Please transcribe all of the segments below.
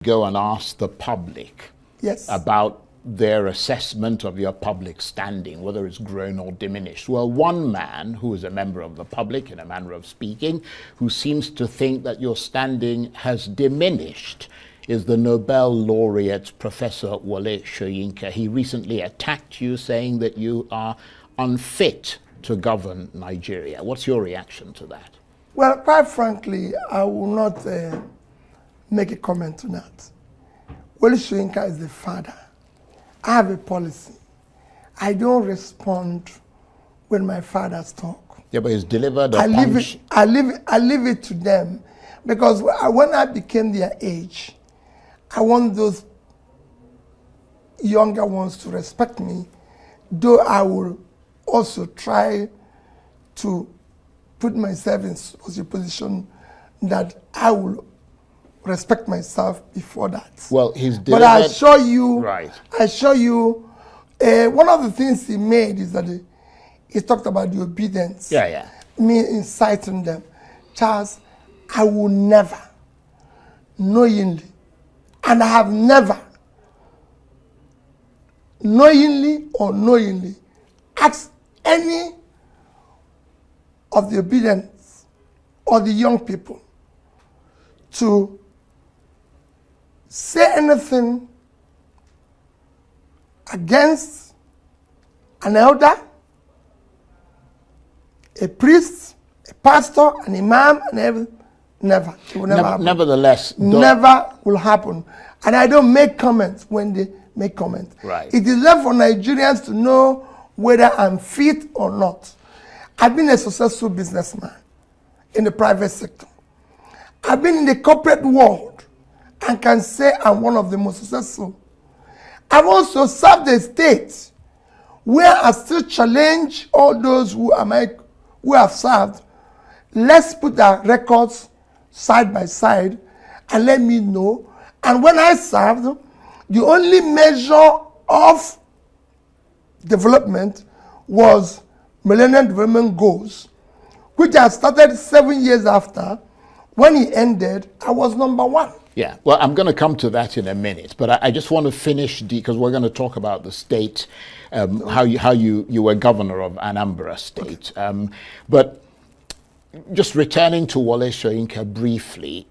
go and ask the public about their assessment of your public standing, whether it's grown or diminished. Well, one man who is a member of the public, in a manner of speaking, who seems to think that your standing has diminished is the Nobel laureate, Professor Wole Soyinka. He recently attacked you, saying that you are unfit to govern Nigeria. What's your reaction to that? Well, quite frankly, I will not make a comment on that. Wole Soyinka is the father. I have a policy. I don't respond when my fathers talk. Yeah, but he's delivered a punch. I leave it to them, because when I became their age, I want those younger ones to respect me, though I will also try to put myself in such a position that I will respect myself before that. Well, he's delivered. But I assure you, right. One of the things he made is that he talked about the Obidient. Yeah. Me inciting them. Charles, I will never, knowingly, and I have never, knowingly or unknowingly, asked any of the Obedients or the young people to say anything against an elder, a priest, a pastor, an imam, and everything. Never. It will never happen. Nevertheless, never will happen. And I don't make comments when they make comments. Right. It is left for Nigerians to know whether I'm fit or not. I've been a successful businessman in the private sector. I've been in the corporate world and can say I'm one of the most successful. I've also served the state where I still challenge all those who have served. Let's put our records side by side and let me know. And when I served, the only measure of development was Millennium Development Goals, which I started 7 years after. When he ended, I was #1. Yeah, well, I'm going to come to that in a minute, but I just want to finish, because we're going to talk about the state, how you were governor of Anambra State. Okay. But just returning to Wole Soyinka briefly,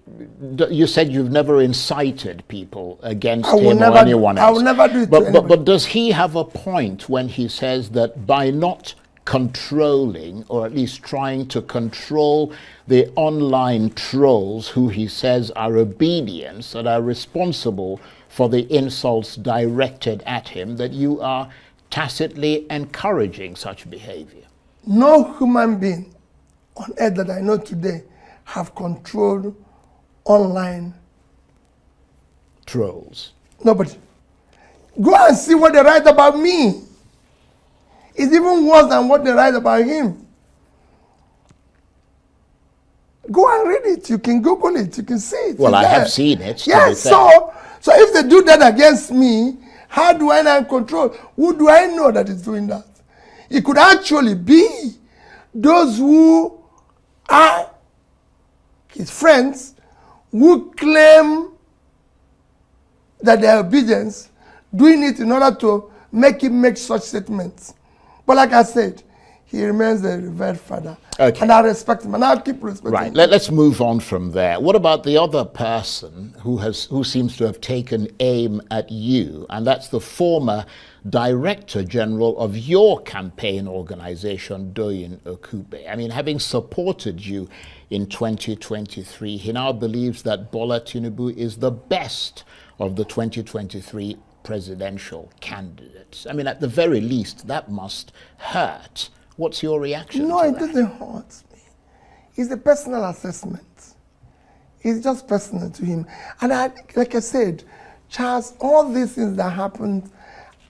you said you've never incited people against him or anyone else. I will never do it to anybody. But does he have a point when he says that by not controlling, or at least trying to control, the online trolls who he says are Obidients that are responsible for the insults directed at him, that you are tacitly encouraging such behavior? No human being on earth that I know today have controlled online trolls. Nobody. Go and see what they write about me. It's even worse than what they write about him. Go and read it. You can Google it. You can see it. Well, I have seen it. Yes, so if they do that against me, how do I now control? Who do I know that is doing that? It could actually be those who are his friends who claim that they are Obedients, doing it in order to make him make such statements. But like I said, he remains a revered father. Okay. And I respect him, and I'll keep respecting him. Right, let's move on from there. What about the other person who seems to have taken aim at you, and that's the former Director General of your campaign organization, Doyin Okube. I mean, having supported you in 2023, he now believes that Bola Tinubu is the best of the 2023 presidential candidates. I mean, at the very least, that must hurt. What's your reaction to that? No, it doesn't hurt me. It's a personal assessment. It's just personal to him. And like I said, Charles, all these things that happened,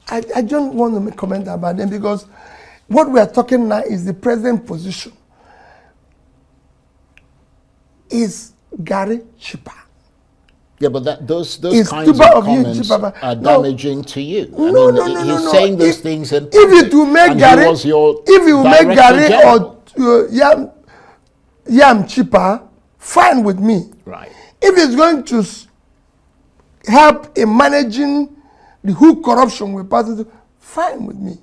I don't want to make comment about them, because what we are talking now is the present position. Is Gary cheaper? Yeah, but those kinds of comments are damaging to you. No. He's saying those things, and if it will make Gary, or Yam cheaper, fine with me. Right. If it's going to help in managing the who corruption we're passing through, fine with me.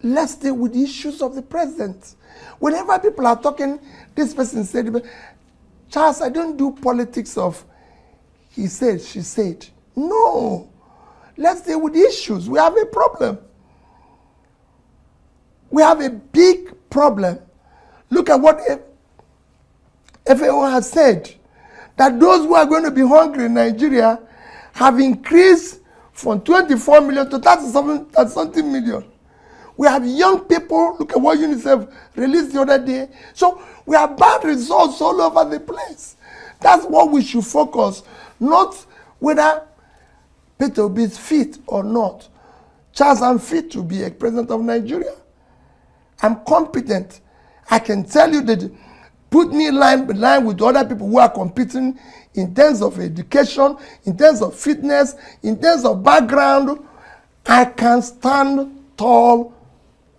Let's deal with the issues of the president. Whenever people are talking, this person said, Charles, I don't do politics of he said, she said. No. Let's deal with the issues. We have a problem. We have a big problem. Look at what FAO has said, that those who are going to be hungry in Nigeria have increased from 24 million to 30-something million. We have young people, look at what UNICEF released the other day. So we have bad results all over the place. That's what we should focus, not whether Peter Obi is fit or not. Charles, I'm fit to be a president of Nigeria. I'm competent. I can tell you that put me in line with other people who are competing in terms of education, in terms of fitness, in terms of background. I can stand tall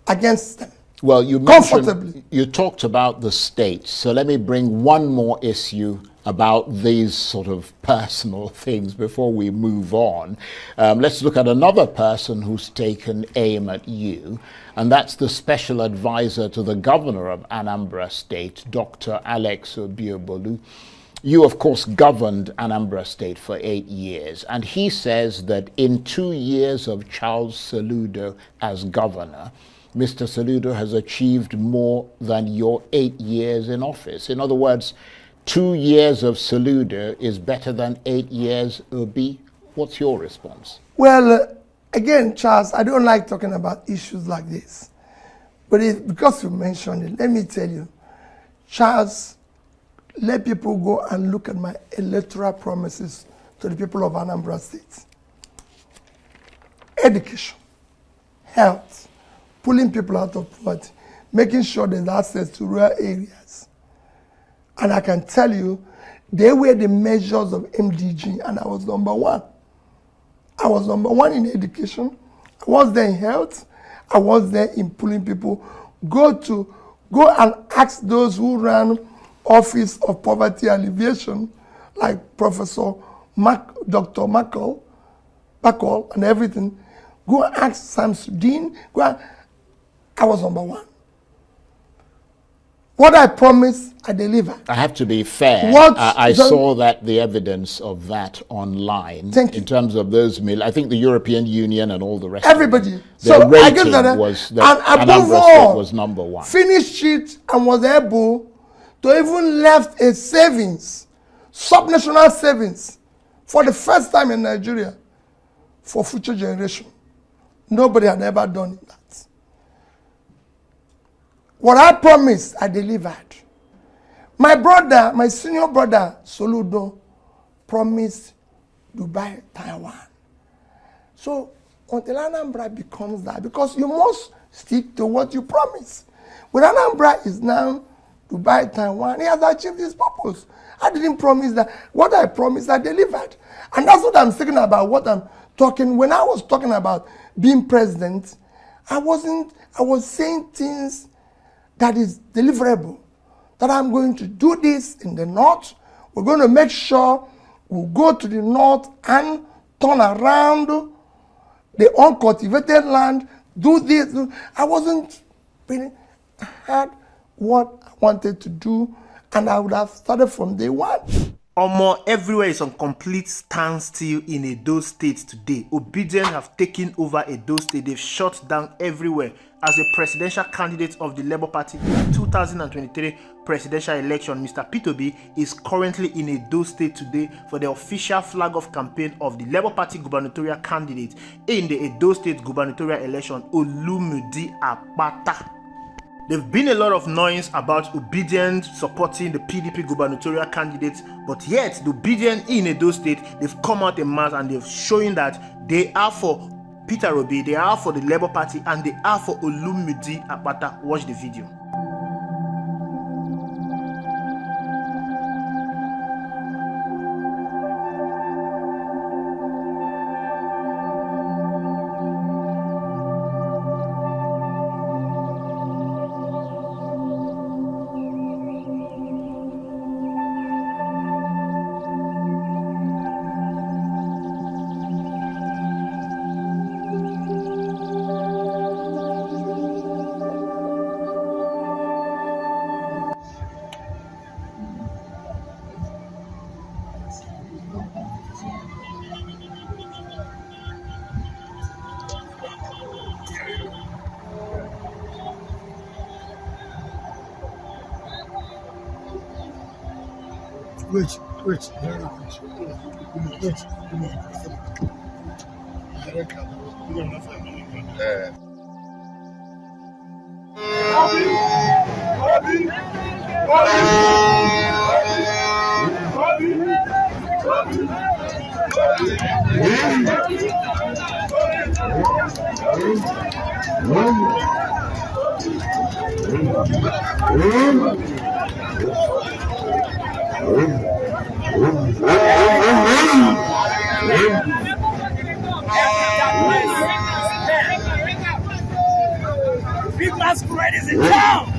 against them. Well, you talked about the states, so let me bring one more issue about these sort of personal things before we move on. Let's look at another person who's taken aim at you, and that's the special advisor to the governor of Anambra State, Dr. Alex Obiobolu. You, of course, governed Anambra State for 8 years, and he says that in 2 years of Charles Soludo as governor, Mr. Soludo has achieved more than your 8 years in office. In other words, 2 years of Soludo is better than 8 years Obi. What's your response? Well, again, Charles, I don't like talking about issues like this. But because you mentioned it, let me tell you, Charles, let people go and look at my electoral promises to the people of Anambra State. Education, health, pulling people out of poverty, making sure there's access to rural areas. And I can tell you, they were the measures of MDG, and I was number one. I was number one in education. I was there in health. I was there in pulling people. Go and ask those who ran Office of Poverty Alleviation, like Professor Dr. Bacall and everything. Go and ask Samsudeen. I was number one. What I promised, I delivered. I have to be fair. I saw that the evidence of that online. Thank you. In terms of those, I think the European Union and all the rest everybody. of them, their rating was that Anambra State was number one. Finished it and was able to even left a savings, subnational savings, for the first time in Nigeria, for future generation. Nobody had ever done that. What I promised, I delivered. My brother, my senior brother, Soludo, promised Dubai, Taiwan. So until Anambra becomes that, because you must stick to what you promise. When Anambra is now Dubai, Taiwan, he has achieved his purpose. I didn't promise that. What I promised, I delivered. And that's what I'm thinking about, what I'm talking. When I was talking about being president, I was saying things that is deliverable. That I'm going to do this in the north. We're going to make sure we'll go to the north and turn around the uncultivated land, do this. I wasn't really, I had what I wanted to do, and I would have started from day one. Almost everywhere is on complete standstill in Edo State today. Obidient have taken over Edo State. They've shut down everywhere. As a presidential candidate of the Labour Party in the 2023 presidential election, Mr. Peter Obi is currently in Edo State today for the official flag-off campaign of the Labour Party gubernatorial candidate in the Edo State gubernatorial election, Olumide Akpata. There've been a lot of noise about Obidient supporting the PDP gubernatorial candidate, but yet the Obidient in Edo State, they've come out en masse and they've shown that they are for Peter Obi, they are for the Labour Party, and they are for Olumide Akpata. Watch the video. Wait. Big masquerade is in town!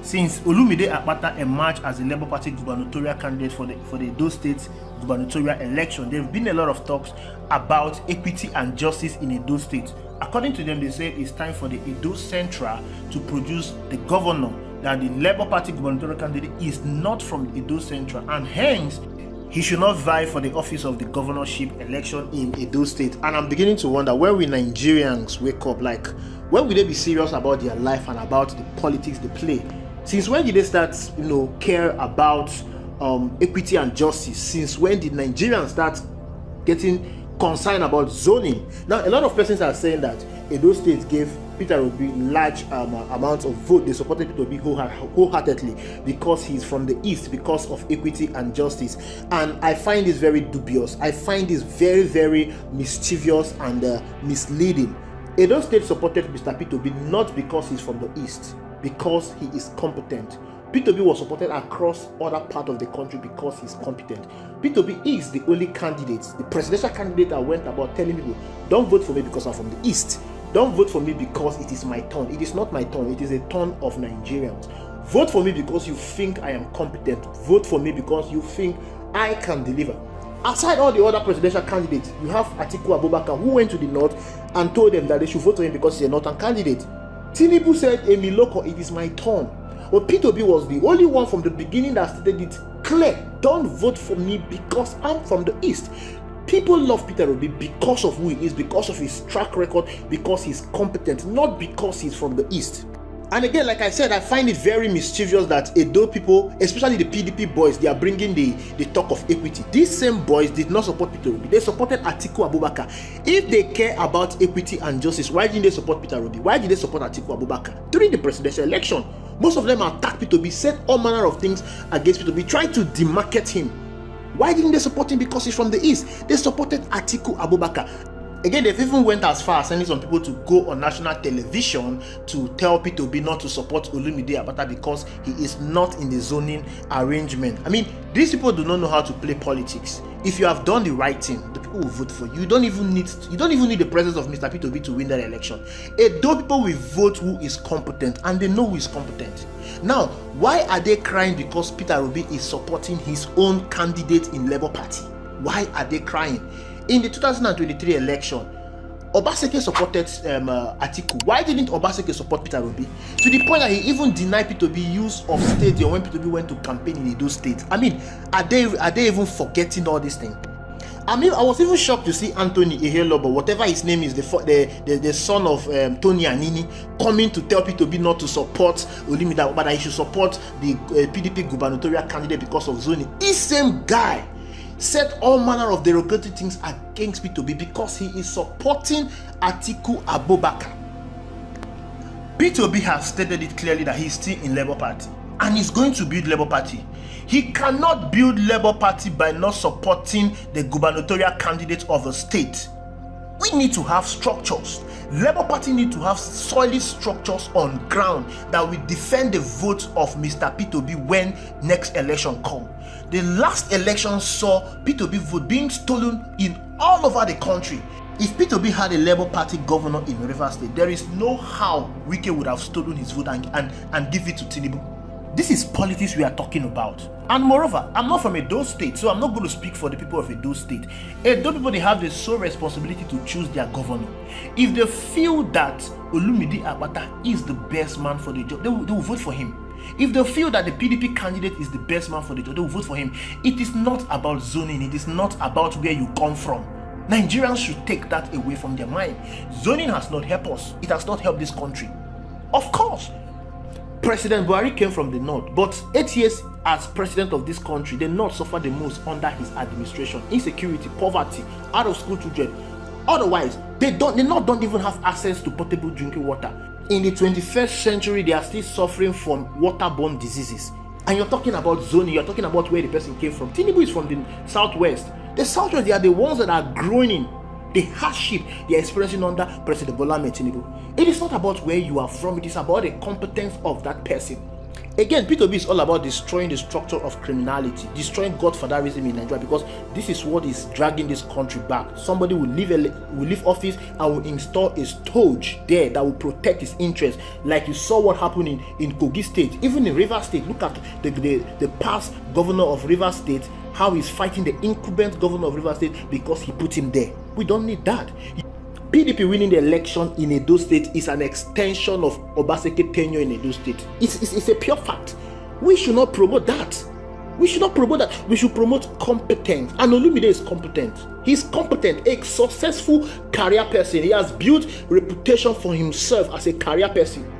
Since Olumide Akpata emerged as the Labour Party gubernatorial candidate for the Edo State gubernatorial election, there have been a lot of talks about equity and justice in Edo State. According to them, they say it's time for the Edo Central to produce the governor, that the Labour Party gubernatorial candidate is not from Edo Central, and hence he should not vie for the office of the governorship election in Edo State. And I'm beginning to wonder, when will Nigerians wake up? Like, when will they be serious about their life and about the politics they play? Since when did they start, care about equity and justice? Since when did Nigerians start getting concerned about zoning? Now, a lot of persons are saying that Edo State gave Peter Obi large amounts of vote. They supported Peter Obi wholeheartedly because he's from the East, because of equity and justice. And I find this very dubious. I find this very, very mischievous and misleading. Edo State supported Mr. Peter Obi not because he's from the East, because he is competent. Peter Obi was supported across other parts of the country because he's competent. Peter Obi is the only candidate, the presidential candidate that went about telling people, don't vote for me because I'm from the East. Don't vote for me because it is my turn. It is not my turn. It is a turn of Nigerians. Vote for me because you think I am competent. Vote for me because you think I can deliver. Aside all the other presidential candidates, you have Atiku Abubakar, who went to the north and told them that they should vote for him because he's a northern candidate. Tinubu said, Emi Loko, it is my turn. But Peter Obi was the only one from the beginning that stated it clear. Don't vote for me because I'm from the East. People love Peter Obi because of who he is, because of his track record, because he's competent, not because he's from the East. And again, like I said, I find it very mischievous that Edo people, especially the PDP boys, they are bringing the talk of equity. These same boys did not support Peter Obi. They supported Atiku Abubakar. If they care about equity and justice, why didn't they support Peter Obi? Why did they support Atiku Abubakar? During the presidential election, most of them attacked Peter Obi, said all manner of things against Peter Obi, tried to demarket him. Why didn't they support him? Because he's from the East. They supported Atiku Abubakar. Again, they've even went as far as sending some people to go on national television to tell Peter Obi not to support Olumide Akpata because he is not in the zoning arrangement. I mean, these people do not know how to play politics. If you have done the right thing, the people will vote for you. You don't even need the presence of Mr. Peter Obi to win that election. Edo people will vote who is competent, and they know who is competent. Now, why are they crying because Peter Obi is supporting his own candidate in Labour Party? Why are they crying? In the 2023 election, Obaseki supported Atiku. Why didn't Obaseki support Peter Obi? To the point that he even denied Peter Obi use of stadium when Peter Obi went to campaign in Edo State. I mean, are they even forgetting all these things? I mean, I was even shocked to see Anthony Ehelobo, whatever his name is, the son of Tony Anini, coming to tell Peter Obi not to support Olumide, but that he should support the PDP gubernatorial candidate because of zoning. This same guy said all manner of derogatory things against P2B because he is supporting Atiku Abubakar. P2B has stated it clearly that he's still in Labour Party and he's going to build Labour Party. He cannot build Labour Party by not supporting the gubernatorial candidate of a state. We need to have structures. Labour Party need to have solid structures on ground that will defend the vote of Mr. P2B when next election come. The last election saw P2B vote being stolen in all over the country. If P2B had a Labour Party governor in Rivers State, there is no how Wike would have stolen his vote and give it to Tinubu. This is politics we are talking about. And moreover, I'm not from Edo State, so I'm not going to speak for the people of Edo State. Edo people, they have the sole responsibility to choose their governor. If they feel that Olumide Akpata is the best man for the job, they will vote for him. If they feel that the PDP candidate is the best man for the job, they will vote for him. It is not about zoning. It is not about where you come from. Nigerians should take that away from their mind. Zoning has not helped us. It has not helped this country. Of course, President Buhari came from the north, but 8 years as president of this country, the north suffered the most under his administration. Insecurity, poverty, out of school children. Otherwise, the north don't even have access to potable drinking water. In the 21st century, they are still suffering from waterborne diseases. And you're talking about zoning, you're talking about where the person came from. Tinubu is from the southwest. The southwest, they are the ones that are growing in the hardship they are experiencing under President Bola Ahmed Tinubu. It is not about where you are from, it is about the competence of that person. Again, P2B is all about destroying the structure of criminality, destroying godfatherism in Nigeria, because this is what is dragging this country back. Somebody will leave office and will install a stooge there that will protect his interests, like you saw what happened in Kogi State, even in Rivers State. Look at the past governor of Rivers State, how he's fighting the incumbent governor of Rivers State because he put him there. We don't need that. PDP winning the election in Edo State is an extension of Obaseki tenure in Edo State. It's a pure fact. We should not promote that. We should not promote that. We should promote competence. And Olumide is competent. He's competent, a successful career person. He has built reputation for himself as a career person.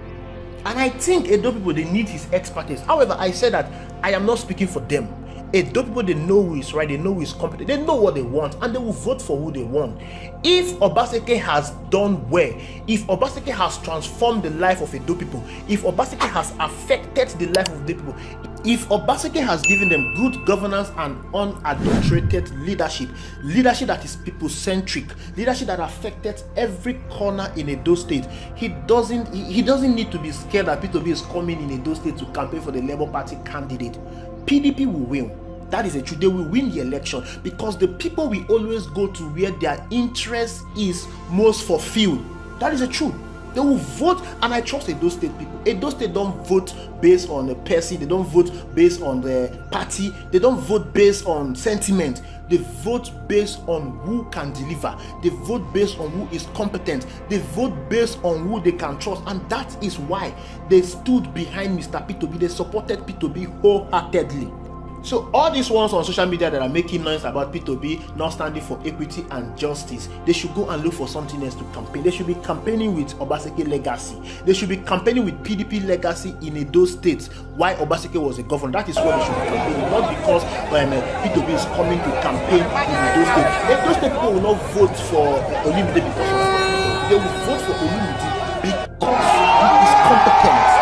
And I think Edo people, they need his expertise. However, I said that I am not speaking for them. Edo people, they know who is right, they know who is competent, they know what they want, and they will vote for who they want. If Obaseki has done well, if Obaseki has transformed the life of Edo people, if Obaseki has affected the life of the people, if Obaseki has given them good governance and unadulterated leadership that is people-centric, leadership that affected every corner in Edo State, he doesn't need to be scared that P2B is coming in Edo State to campaign for the Labour Party candidate. PDP will win. That is a truth. They will win the election because the people will always go to where their interest is most fulfilled. That is a truth. They will vote, and I trust Edo State people. Edo State don't vote based on a person. They don't vote based on the party. They don't vote based on sentiment. They vote based on who can deliver. They vote based on who is competent. They vote based on who they can trust, and that is why they stood behind Mr. P2B. They supported P2B wholeheartedly. So all these ones on social media that are making noise about P2B not standing for equity and justice, they should go and look for something else to campaign. They should be campaigning with Obaseki legacy. They should be campaigning with PDP legacy in Edo State. Why Obaseki was a governor? That is what they should be campaigning, not because P2B is coming to campaign in Edo State. Edo State people will not vote for Olumide because of Obaseki. They will vote for Olumide because he is competent.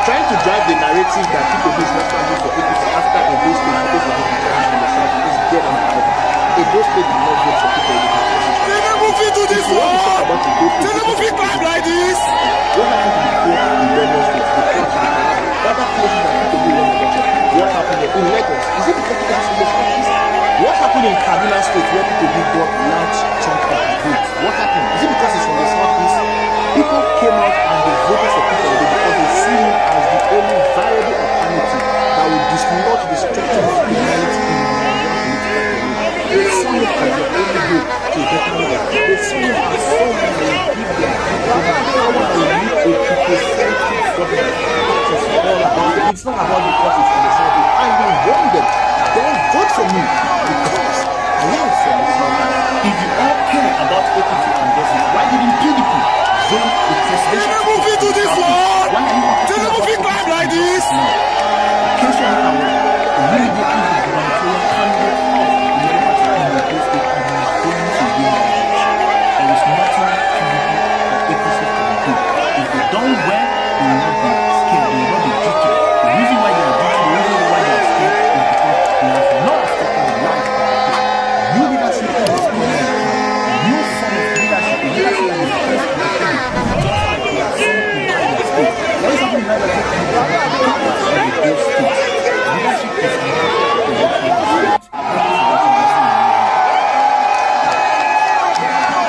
Trying to drive the narrative that P2B is not standing for equity after Edo State because of the situation in the south is dead and alive. Edo State did not vote for P2B. Tinubu fit do this one. Tinubu fit clap like this. What happened to the poor in Benue State? Other places that P2B won election. What happened in Lagos? Is it because P2B is in the southeast? What happened in Kaduna State where P2B got large chunk of the vote? What happened? Is it because it's from the southeast? People came out and they voted for P2B because they see him as the only viable alternative that will dislodge the structure of criminality in the Nigerian political career. They see him as the only hope to a better life. They see him as someone who will give them power and lead a people-centric government. That is all about it. It's not about because it's from the southeast. And they want them. Don't vote for me because I am from the southeast. If you